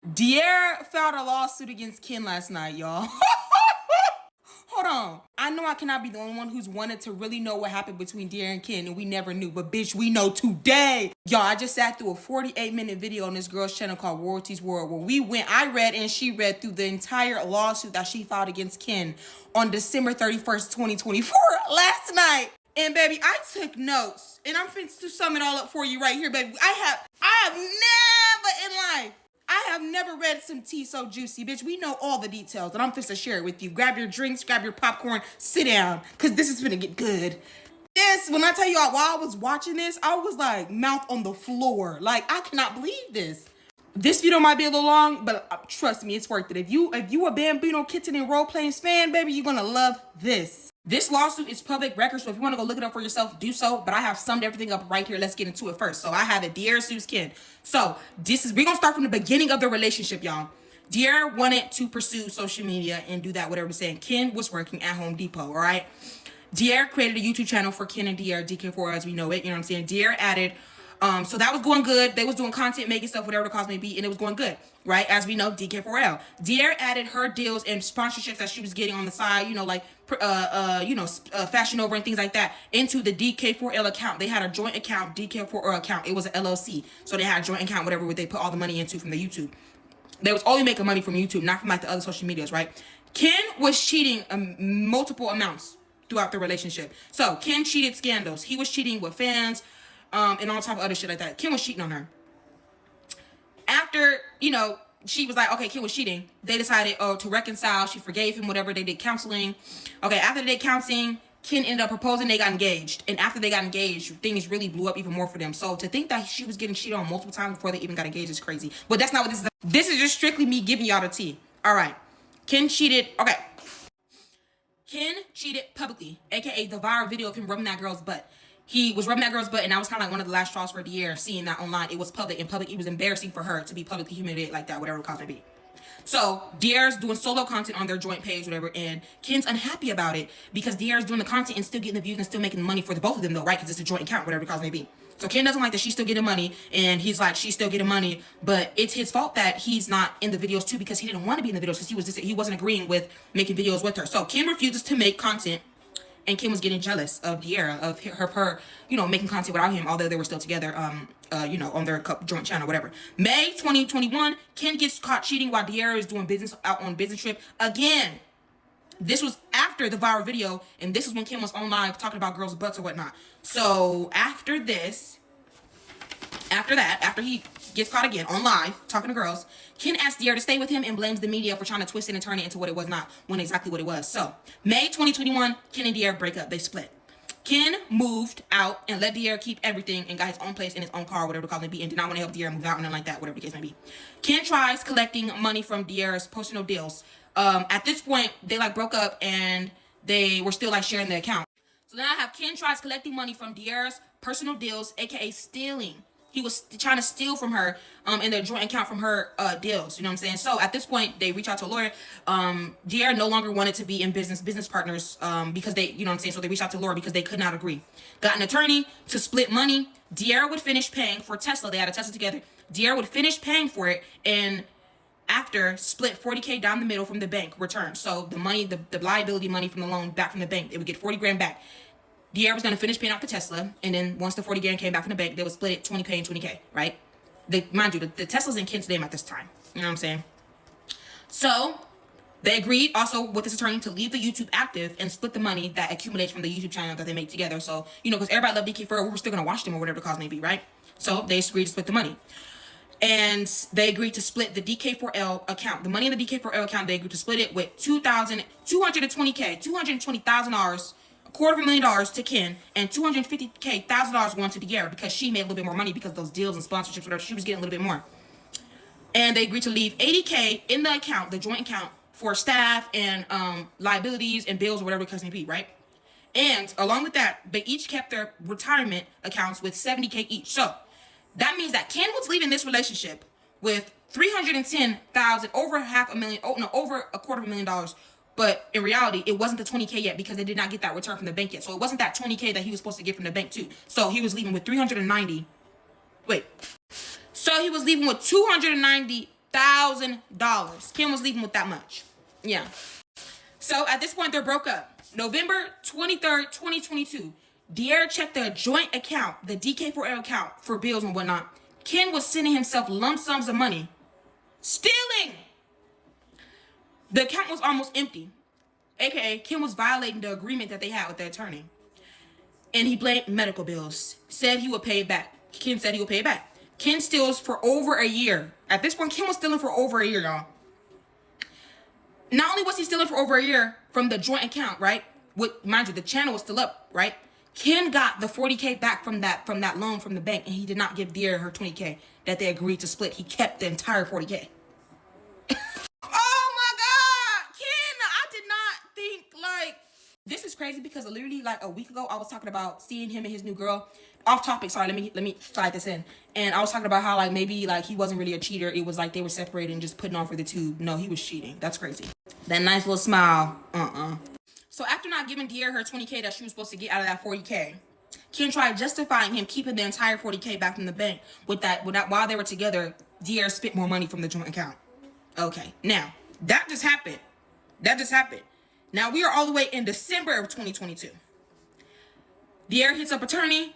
DEARRA filed a lawsuit against Ken last night, y'all. Hold on. I know I cannot be the only one who's wanted to really know what happened between DEARRA and Ken, and we never knew. But bitch, we know today. Y'all, I just sat through a 48-minute video on this girl's channel called Royalty's World, where I read and she read through the entire lawsuit that she filed against Ken on December 31st, 2024, last night. And baby, I took notes, and I'm finna to sum it all up for you right here, baby. I have never in life, I have never read some tea so juicy, bitch. We know all the details, and I'm finna share it with you. Grab your drinks, grab your popcorn, sit down, because this is finna get good. When I tell you all, while I was watching this, I was like, mouth on the floor. Like, I cannot believe this. This video might be a little long, but trust me, it's worth it. If you a Bambino Kitten and role-playing fan, baby, you're gonna love this. This lawsuit is public record, so if you want to go look it up for yourself, do so. But I have summed everything up right here. Let's get into it first. So I have it. DEARRA sues Ken. So we're gonna start from the beginning of the relationship, y'all. DEARRA wanted to pursue social media and do that, whatever we're saying. Ken was working at Home Depot, all right? DEARRA created a YouTube channel for Ken and DEARRA, DK4 as we know it. You know what I'm saying? DEARRA added. So that was going good. They was doing content, making stuff, whatever the cause may be, and it was going good, right? As we know, DK4L. DEARRA added her deals and sponsorships that she was getting on the side, you know, like, Fashion Nova and things like that, into the DK4L account. They had a joint account, DK4L account. It was an LLC. So they had a joint account, whatever they put all the money into from the YouTube. They was only making money from YouTube, not from like the other social medias, right? Ken was cheating multiple amounts throughout the relationship. So Ken cheated scandals. He was cheating with fans, and all type of other shit like that. Ken was cheating on her. After, you know, she was like, okay, Ken was cheating, they decided, to reconcile. She forgave him, whatever. They did counseling. Okay, after they did counseling, Ken ended up proposing. They got engaged. And after they got engaged, things really blew up even more for them. So to think that she was getting cheated on multiple times before they even got engaged is crazy. But that's not what this is. This is just strictly me giving y'all the tea. All right. Ken cheated. Okay. Ken cheated publicly, aka the viral video of him rubbing that girl's butt. He was rubbing that girl's butt, and that was kind of like one of the last straws for DEARRA, seeing that online. It was public. In public, it was embarrassing for her to be publicly humiliated like that, whatever the cause may be. So DEARRA's doing solo content on their joint page, whatever, and Ken's unhappy about it because DEARRA's doing the content and still getting the views and still making money for the both of them, though, right? Because it's a joint account, whatever the cause may be. So Ken doesn't like that she's still getting money, and he's like, she's still getting money, but it's his fault that he's not in the videos too, because he didn't want to be in the videos, because he wasn't agreeing with making videos with her. So Ken refuses to make content. And Kim was getting jealous of DEARRA, of her, you know, making content without him, although they were still together, you know, on their joint channel, whatever. May 2021, Ken gets caught cheating while DEARRA is doing business out on business trip. Again, this was after the viral video, and this is when Kim was on live talking about girls' butts or whatnot. So after this, after he gets caught again on live talking to girls, Ken asks DEARRA to stay with him and blames the media for trying to twist it and turn it into what it was not, when exactly what it was. So May 2021, Ken and DEARRA break up. They split. Ken moved out and let DEARRA keep everything and got his own place in his own car, whatever the cause may be, and did not want to help DEARRA move out and nothing like that, whatever the case may be. Ken tries collecting money from DEARRA's personal deals. At this point, they like broke up and they were still like sharing the account. So then I have Ken tries collecting money from DEARRA's personal deals, aka stealing. He was trying to steal from her in their joint account from her deals. You know what I'm saying? So at this point, they reach out to a lawyer. DEARRA no longer wanted to be in business partners because they, you know what I'm saying? So they reached out to a lawyer because they could not agree. Got an attorney to split money. DEARRA would finish paying for Tesla. They had a Tesla together. DEARRA would finish paying for it, and after split 40K down the middle from the bank return. So the money, the liability money from the loan back from the bank, they would get 40 grand back. DEARRA was going to finish paying off the Tesla, and then once the 40 grand came back from the bank, they would split it 20K and 20K, right? Mind you, the Tesla's in Ken's name at this time. You know what I'm saying? So they agreed also with this attorney to leave the YouTube active and split the money that accumulates from the YouTube channel that they make together. So, you know, because everybody loved DK4, we were still going to watch them or whatever the cause may be, right? So they agreed to split the money. And they agreed to split the DK4L account. The money in the DK4L account, they agreed to split it with $220K, $220,000, $250,000 to Ken, and $250,000 going to DEARRA because she made a little bit more money because of those deals and sponsorships, whatever. She was getting a little bit more. And they agreed to leave $80K in the account, the joint account, for staff and liabilities and bills or whatever the case may be, right? And along with that, they each kept their retirement accounts with $70K each. So that means that Ken was leaving this relationship with $310,000, over $500,000, over $250,000. But in reality, it wasn't the 20K yet because they did not get that return from the bank yet. So it wasn't that 20K that he was supposed to get from the bank too. So he was leaving with 390. Wait. So he was leaving with 290 $100,000. Ken was leaving with that much. Yeah. So at this point, they're broke up. November 23rd, 2022. DEARRA checked the joint account, the DK4L account, for bills and whatnot. Ken was sending himself lump sums of money. Stealing! The account was almost empty. AKA, Ken was violating the agreement that they had with the attorney. And he blamed medical bills. Said he would pay it back. Ken said he would pay it back. Ken steals for over a year. At this point, Ken was stealing for over a year, y'all. Not only was he stealing for over a year from the joint account, right? With, mind you, the channel was still up, right? Ken got the $40K back from that loan from the bank, and he did not give DEARRA her $20K that they agreed to split. He kept the entire $40K. Oh my God, Ken! I did not think, like, this is crazy because literally like a week ago I was talking about seeing him and his new girl. Off topic, sorry, let me slide this in. And I was talking about how like maybe like he wasn't really a cheater. It was like they were separated and just putting on for the tube. No, he was cheating. That's crazy. That nice little smile. So after not giving DEARRA her $20K that she was supposed to get out of that $40K, Ken tried justifying him keeping the entire $40K back from the bank with that while they were together, DEARRA spent more money from the joint account. Okay, now that just happened. Now we are all the way in December of 2022. DEARRA hits up attorney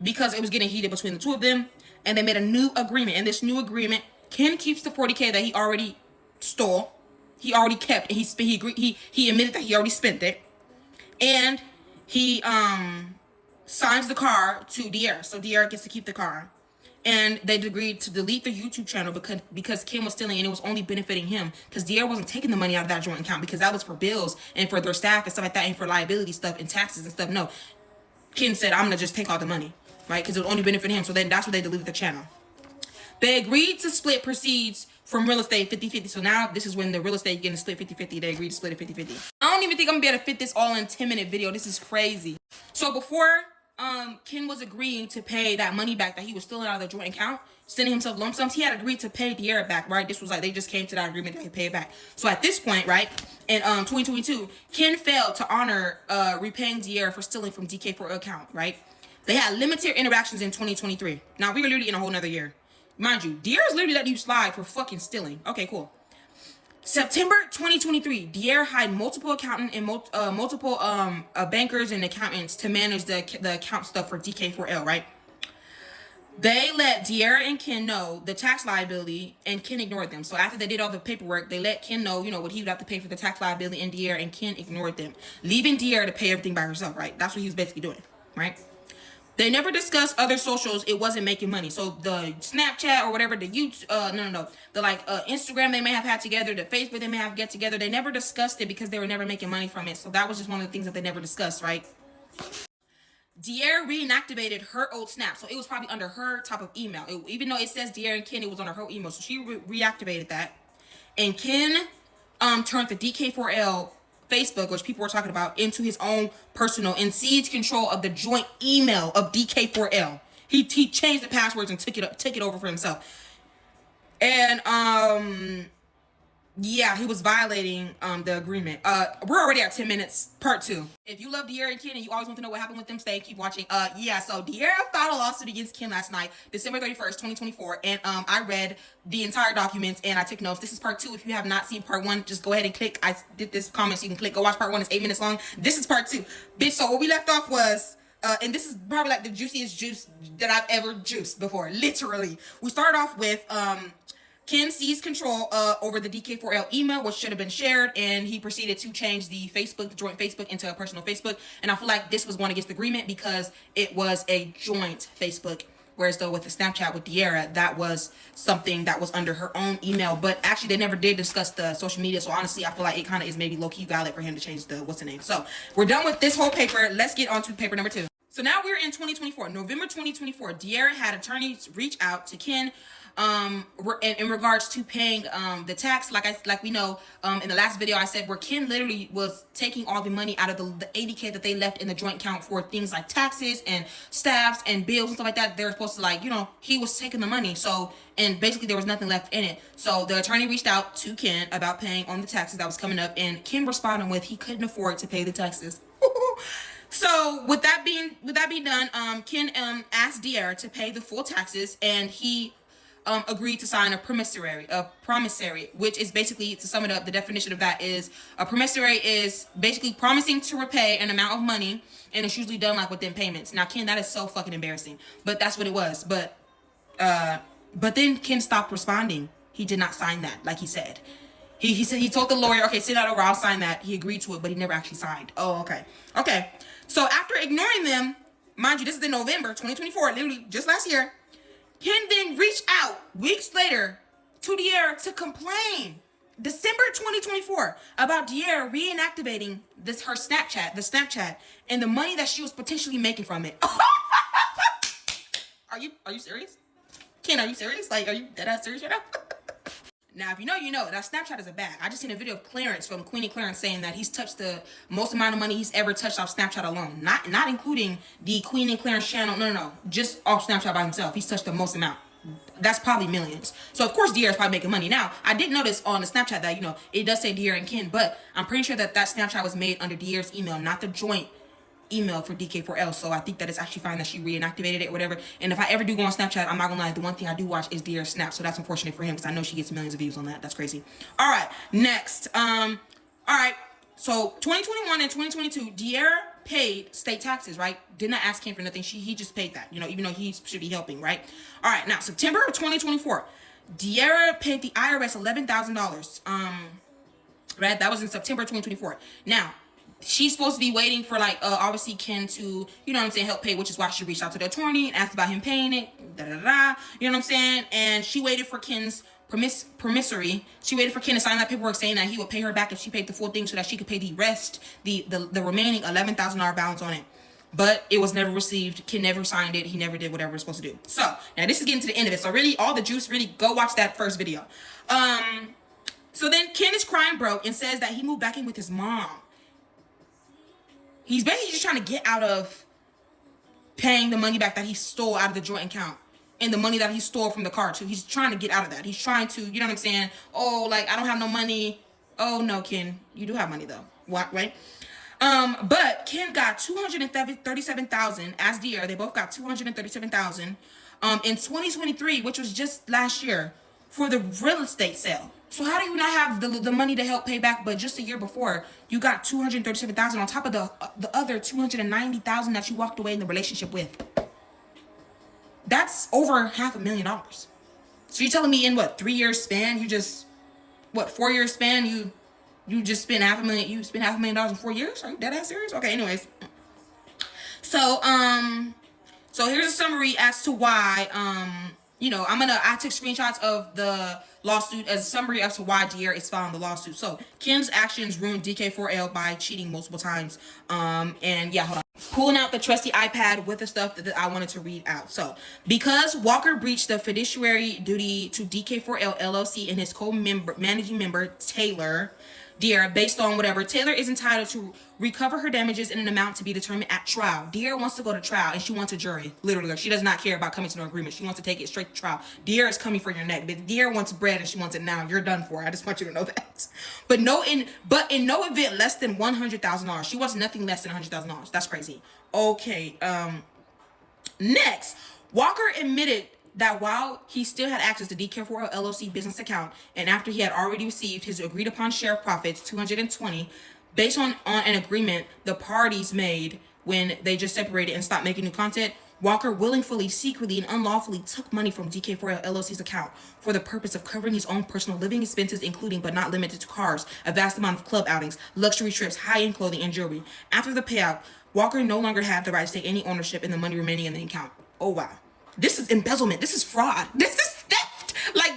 because it was getting heated between the two of them, and they made a new agreement. And this new agreement, Ken keeps the $40K that he already stole. He already kept, and he admitted that he already spent it, and he signs the car to DEARRA, so DEARRA gets to keep the car. And they agreed to delete the YouTube channel because Ken was stealing and it was only benefiting him, because DEARRA wasn't taking the money out of that joint account because that was for bills and for their staff and stuff like that and for liability stuff and taxes and stuff. No, Ken said, I'm gonna just take all the money, right? Because it would only benefit him. So then that's why they deleted the channel. They agreed to split proceeds from real estate 50-50. So now this is when the real estate getting split 50-50. They agreed to split it 50-50. I don't even think I'm gonna be able to fit this all in 10-minute video. This is crazy. So before Ken was agreeing to pay that money back that he was stealing out of the joint account, sending himself lump sums, he had agreed to pay DEARRA back, right? This was like, they just came to that agreement that he paid back. So at this point, right, in 2022, Ken failed to honor repaying DEARRA for stealing from DK4L account, right? They had limited interactions in 2023. Now, we were literally in a whole nother year. Mind you, DEARRA's literally letting you slide for fucking stealing. Okay, cool. September 2023, DEARRA hired multiple accountant and multiple bankers and accountants to manage the account stuff for DK4L, right? They let DEARRA and Ken know the tax liability, and Ken ignored them. So after they did all the paperwork, they let Ken know, you know, what he would have to pay for the tax liability and DEARRA, and Ken ignored them, leaving DEARRA to pay everything by herself, right? That's what he was basically doing, right? They never discussed other socials. It wasn't making money. So the Snapchat or whatever, the YouTube, the Instagram they may have had together, the Facebook they may have get together, they never discussed it because they were never making money from it. So that was just one of the things that they never discussed, right? DEARRA reactivated her old Snap. So it was probably under her type of email. Even though it says DEARRA and Ken, it was under her email. So she reactivated that. And Ken turned the DK4L Facebook, which people were talking about, into his own personal, and seized control of the joint email of DK4L. He changed the passwords and took it over for himself. And yeah, he was violating the agreement. We're already at 10 minutes. Part 2. If you love DEARRA and Ken and you always want to know what happened with them, stay, keep watching. Yeah, so DEARRA filed a lawsuit against Ken last night, December 31st, 2024, and I read the entire documents and I took notes. This is part 2. If you have not seen part 1, just go ahead and click. I did this comment so you can click. Go watch part 1. It's 8 minutes long. This is part 2. Bitch, so what we left off was, and this is probably like the juiciest juice that I've ever juiced before. Literally. We started off with, Ken seized control over the DK4L email, which should have been shared, and he proceeded to change the joint Facebook, into a personal Facebook. And I feel like this was going against the agreement because it was a joint Facebook, whereas though with the Snapchat with DEARRA, that was something that was under her own email. But actually, they never did discuss the social media, so honestly, I feel like it kind of is maybe low-key valid for him to change the what's the name. So we're done with this whole paper. Let's get on to paper number 2. So now we're in 2024, November 2024. DEARRA had attorneys reach out to Ken in regards to paying the tax. Like we know, in the last video I said where Ken literally was taking all the money out of the $80K that they left in the joint account for things like taxes and staffs and bills and stuff like that. They're supposed to, like, you know, he was taking the money, so, and basically there was nothing left in it. So the attorney reached out to Ken about paying on the taxes that was coming up, and Ken responded with he couldn't afford to pay the taxes. So with that being done, Ken asked DEARRA to pay the full taxes, and he agreed to sign a promissory, which is basically, to sum it up, the definition of that is a promissory is basically promising to repay an amount of money, and it's usually done like within payments. Now, Ken, that is so fucking embarrassing, but that's what it was. But then Ken stopped responding. He did not sign that, like he said. He said, he told the lawyer, okay, send that over, I'll sign that. He agreed to it, but he never actually signed. Oh, okay. Okay. So after ignoring them, mind you, this is in November 2024, literally just last year, Ken then reached out weeks later to DEARRA to complain, December 2024, about DEARRA reinactivating the Snapchat, and the money that she was potentially making from it. Are you serious? Ken, are you serious? Like, are you dead ass serious right now? Now, if you know, you know. That Snapchat is a bag. I just seen a video of Clarence from Queenie Clarence saying that he's touched the most amount of money he's ever touched off Snapchat alone. Not including the Queenie Clarence channel. No. Just off Snapchat by himself. He's touched the most amount. That's probably millions. So, of course, DEARRA is probably making money. Now, I did notice on the Snapchat that, you know, it does say DEARRA and Ken, but I'm pretty sure that Snapchat was made under DEARRA's email, not the joint email for DK4L. So I think that it's actually fine that she reactivated it or whatever. And if I ever do go on Snapchat, I'm not gonna lie, the one thing I do watch is DEARRA Snap. So that's unfortunate for him, because I know she gets millions of views on that. That's crazy. All right, next. All right, so 2021 and 2022, DEARRA paid state taxes, right? Did not ask him for nothing. He just paid that, you know, even though he should be helping, right? All right, now September of 2024, DEARRA paid the IRS $11,000. Right, that was in September 2024. Now, she's supposed to be waiting for, like, obviously Ken to, you know what I'm saying, help pay, which is why she reached out to the attorney and asked about him paying it, you know what I'm saying? And she waited for Ken's promissory. She waited for Ken to sign that paperwork saying that he would pay her back if she paid the full thing, so that she could pay the rest, the remaining $11,000 balance on it. But it was never received. Ken never signed it. He never did whatever he was supposed to do. So, now this is getting to the end of it. So really, all the juice, really, go watch that first video. So then Ken is crying broke and says that he moved back in with his mom. He's basically just trying to get out of paying the money back that he stole out of the joint account, and the money that he stole from the car too. He's trying to get out of that. He's trying to, you know what I'm saying? Oh, like, I don't have no money. Oh no, Ken, you do have money though. What, right? But Ken got $237,000 as DEARRA. They both got $237,000 in 2023, which was just last year, for the real estate sale. So how do you not have the money to help pay back? But just a year before, you got $237,000 on top of the other $290,000 that you walked away in the relationship with. That's over $500,000. So you're telling me in what, 3 years span, you just, what, 4 years span, you just spent $500,000, you spent $500,000 in 4 years? Are you dead ass serious? Okay, anyways. So here's a summary as to why, you know, I took screenshots of the lawsuit as a summary as to why DEARRA is filing the lawsuit. So Ken's actions ruined DK4L by cheating multiple times. And yeah, hold on. Pulling out the trusty iPad with the stuff that I wanted to read out. So, because Walker breached the fiduciary duty to DK4L LLC and his managing member, Taylor, DEARRA, based on whatever, Taylor is entitled to recover her damages in an amount to be determined at trial. DEARRA wants to go to trial, and she wants a jury. Literally, she does not care about coming to no agreement. She wants to take it straight to trial. DEARRA is coming for your neck. But DEARRA wants bread, and she wants it now. You're done for. I just want you to know that. But in no event less than $100,000. She wants nothing less than $100,000. That's crazy. Okay. Next, Walker admitted that while he still had access to DK4L LLC business account, and after he had already received his agreed upon share of profits, $220, based on an agreement the parties made when they just separated and stopped making new content, Walker willingly, secretly, and unlawfully took money from DK4L LLC's account for the purpose of covering his own personal living expenses, including but not limited to cars, a vast amount of club outings, luxury trips, high-end clothing, and jewelry. After the payout, Walker no longer had the right to take any ownership in the money remaining in the account. Oh, wow. This is embezzlement. This is fraud. This is theft. Like,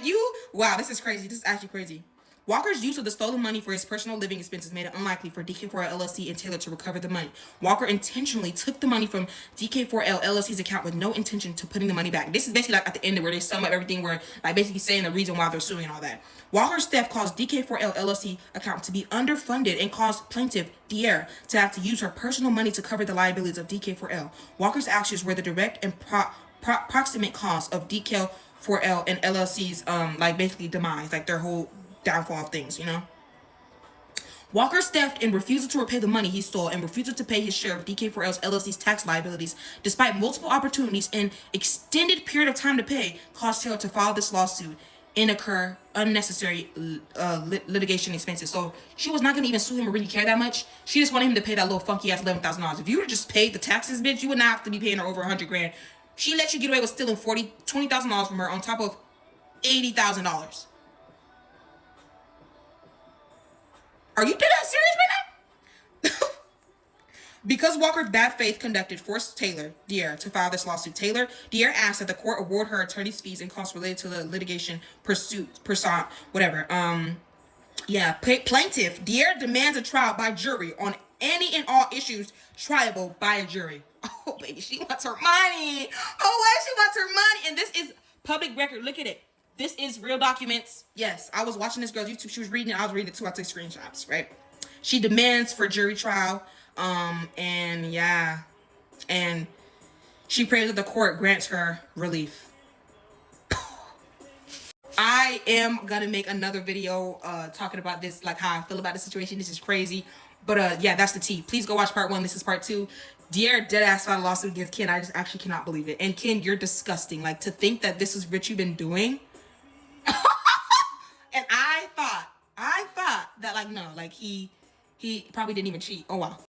wow, this is crazy. This is actually crazy. Walker's use of the stolen money for his personal living expenses made it unlikely for DK4L LLC and Taylor to recover the money. Walker intentionally took the money from DK4L LLC's account with no intention to putting the money back. This is basically like at the end where they sum up everything, where like basically saying the reason why they're suing and all that. Walker's theft caused DK4L LLC account to be underfunded and caused plaintiff DEARRA to have to use her personal money to cover the liabilities of DK4L. Walker's actions were the direct and proximate cause of DK4L and LLC's like basically demise, like their whole downfall of things, you know. Walker's theft and refusal to repay the money he stole and refusal to pay his share of DK4L's LLC's tax liabilities, despite multiple opportunities and extended period of time to pay, caused Taylor to file this lawsuit and incur unnecessary litigation expenses. So she was not going to even sue him or really care that much. She just wanted him to pay that little funky ass $11,000. If you would just paid the taxes, bitch, you would not have to be paying her over $100 grand. She let you get away with stealing $20,000 from her on top of $80,000. Are you dead ass serious right now? Because Walker's bad faith conduct forced DEARRA, to file this lawsuit. DEARRA asked that the court award her attorney's fees and costs related to the litigation plaintiff DEARRA demands a trial by jury on any and all issues triable by a jury. Oh, baby, she wants her money. Oh, why she wants her money? And this is public record. Look at it. This is real documents. Yes, I was watching this girl's YouTube. She was reading it. I was reading it too. I took screenshots, right? She demands for jury trial. And yeah. And she prays that the court grants her relief. I am gonna make another video talking about this, like how I feel about the situation. This is crazy. But yeah, that's the tea. Please go watch part 1. This is part 2. DEARRA deadass filed a lawsuit against Ken. I just actually cannot believe it. And Ken, you're disgusting. Like, to think that this is what you've been doing. And I thought that, like, no, like he probably didn't even cheat. Oh wow.